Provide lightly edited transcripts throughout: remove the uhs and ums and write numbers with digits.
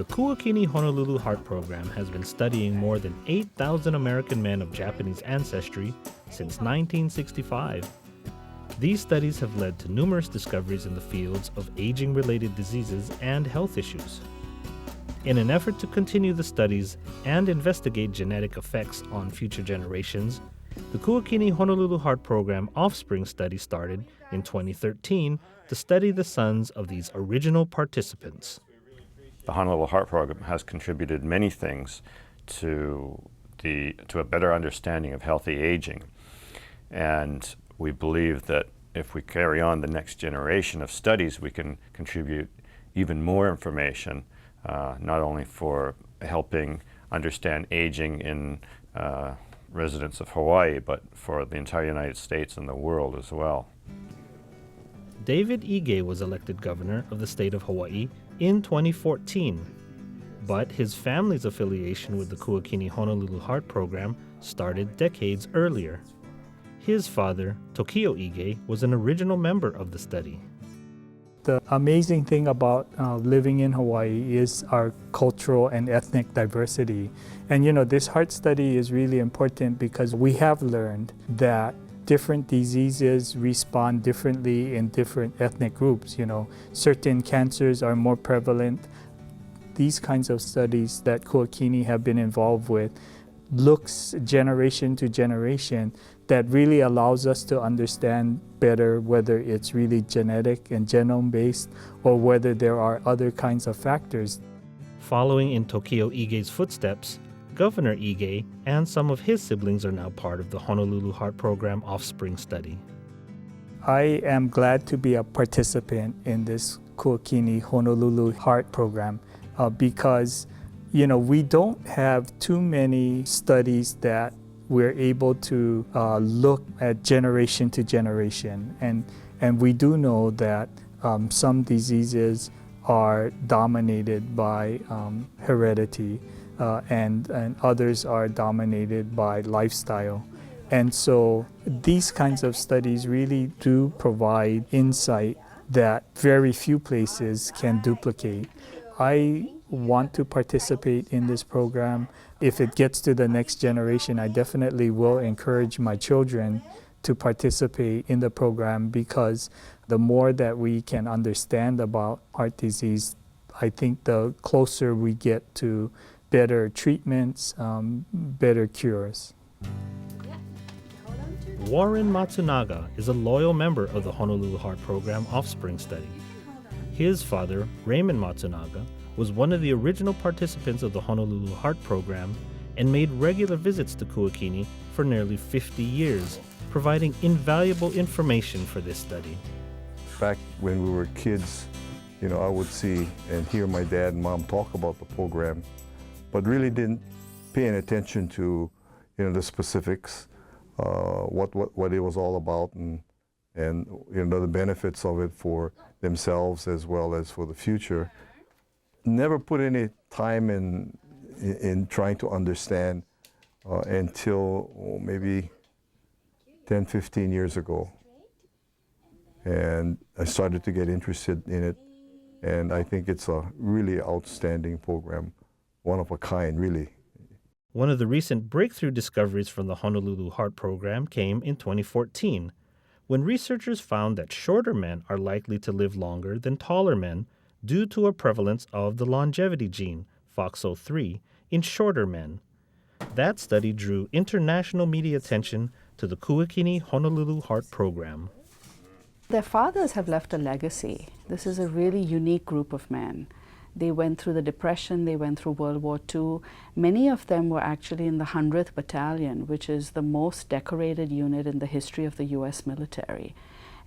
The Kuakini Honolulu Heart Program has been studying more than 8,000 American men of Japanese ancestry since 1965. These studies have led to numerous discoveries in the fields of aging-related diseases and health issues. In an effort to continue the studies and investigate genetic effects on future generations, the Kuakini Honolulu Heart Program Offspring Study started in 2013 to study the sons of these original participants. The Honolulu Heart Program has contributed many things to a better understanding of healthy aging. And we believe that if we carry on the next generation of studies, we can contribute even more information, not only for helping understand aging in residents of Hawaii, but for the entire United States and the world as well. David Ige was elected governor of the state of Hawaii in 2014, but his family's affiliation with the Kuakini Honolulu Heart Program started decades earlier. His father, Tokio Ige, was an original member of the study. The amazing thing about living in Hawaii is our cultural and ethnic diversity. And this heart study is really important because we have learned that different diseases respond differently in different ethnic groups. Certain cancers are more prevalent. These kinds of studies that Kuakini have been involved with looks generation to generation that really allows us to understand better whether it's really genetic and genome-based or whether there are other kinds of factors. Following in Tokio Ige's footsteps, Governor Ige and some of his siblings are now part of the Honolulu Heart Program Offspring Study. I am glad to be a participant in this Kuakini Honolulu Heart Program because we don't have too many studies that we're able to look at generation to generation. And we do know that some diseases are dominated by heredity and others are dominated by lifestyle. And so these kinds of studies really do provide insight that very few places can duplicate. I want to participate in this program. If it gets to the next generation, I definitely will encourage my children to participate in the program because the more that we can understand about heart disease, I think the closer we get to better treatments, better cures. Warren Matsunaga is a loyal member of the Honolulu Heart Program Offspring Study. His father, Raymond Matsunaga, was one of the original participants of the Honolulu Heart Program and made regular visits to Kuakini for nearly 50 years, providing invaluable information for this study. Back when we were kids, I would see and hear my dad and mom talk about the program, but really didn't pay any attention to the specifics, what it was all about, and the benefits of it for themselves as well as for the future. Never put any time in trying to understand until maybe 10, 15 years ago. And I started to get interested in it, and I think it's a really outstanding program, one of a kind, really. One of the recent breakthrough discoveries from the Honolulu Heart Program came in 2014, when researchers found that shorter men are likely to live longer than taller men due to a prevalence of the longevity gene, FOXO3, in shorter men. That study drew international media attention to the Kuakini Honolulu Heart Program. Their fathers have left a legacy. This is a really unique group of men. They went through the Depression, they went through World War II. Many of them were actually in the 100th Battalion, which is the most decorated unit in the history of the US military.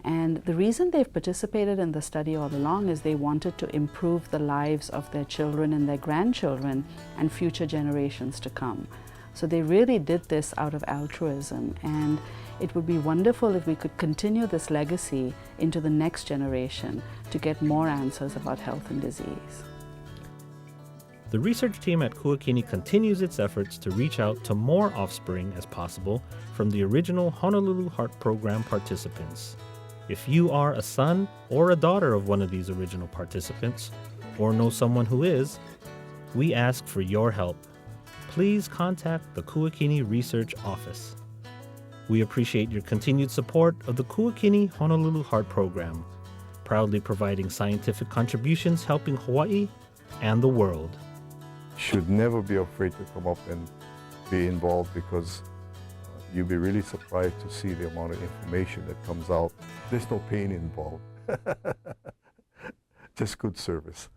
And the reason they've participated in the study all along is they wanted to improve the lives of their children and their grandchildren and future generations to come. So they really did this out of altruism, and it would be wonderful if we could continue this legacy into the next generation to get more answers about health and disease. The research team at Kuakini continues its efforts to reach out to more offspring as possible from the original Honolulu Heart Program participants. If you are a son or a daughter of one of these original participants, or know someone who is, we ask for your help. Please contact the Kuakini Research Office. We appreciate your continued support of the Kuakini Honolulu Heart Program, proudly providing scientific contributions helping Hawaii and the world. Should never be afraid to come up and be involved, because you'll be really surprised to see the amount of information that comes out. There's no pain involved, just good service.